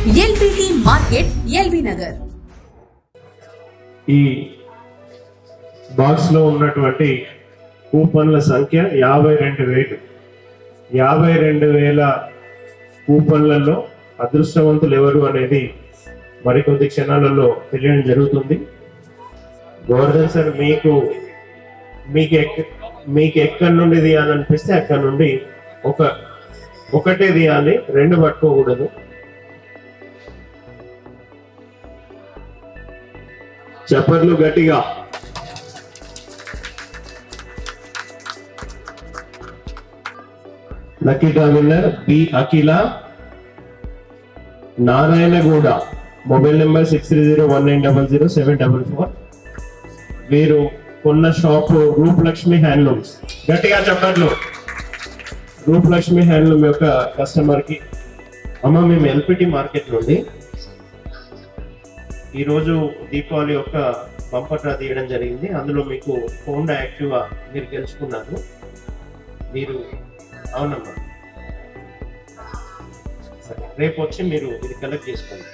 LBT market, LB Nagar. ఈ box లో ఉన్నటువంటి కూపన్ల సంఖ్య 52,000. 52,000 కూపన్లలో అదృష్టవంతులు ఎవరు అనేది మరికొద్ది క్షణాలలో తెలియడం జరుగుతుంది. గోవర్ధన్ సార్, మీకు ఎక్కడి నుండి తీయాలనిపిస్తే అక్కడి నుండి ఒకటే తీయాలి, 2 పట్టుకోకూడదు. చప్పట్లు గట్టిగా. లక్కీ డ్రా విన్నర్ బి అఖిల, నారాయణగూడ, మొబైల్ నెంబర్ 6301900744. వీరు కొన్న షాప్ రూపలక్ష్మి హ్యాండ్లూమ్స్. గట్టిగా చెప్పట్లు. రూపలక్ష్మి హ్యాండ్లూమ్ యొక్క కస్టమర్ కి, అమ్మ మేము ఎల్పిటి మార్కెట్ నుండి ఈరోజు దీపావళి యొక్క బంపర్ డ్రా తీయడం జరిగింది. అందులో మీకు హోండా యాక్టివా మీరు గెలుచుకున్నారు. మీరు అవునమ్మా, సరే రేపు వచ్చి మీరు ఇది కలెక్ట్ చేసుకోండి.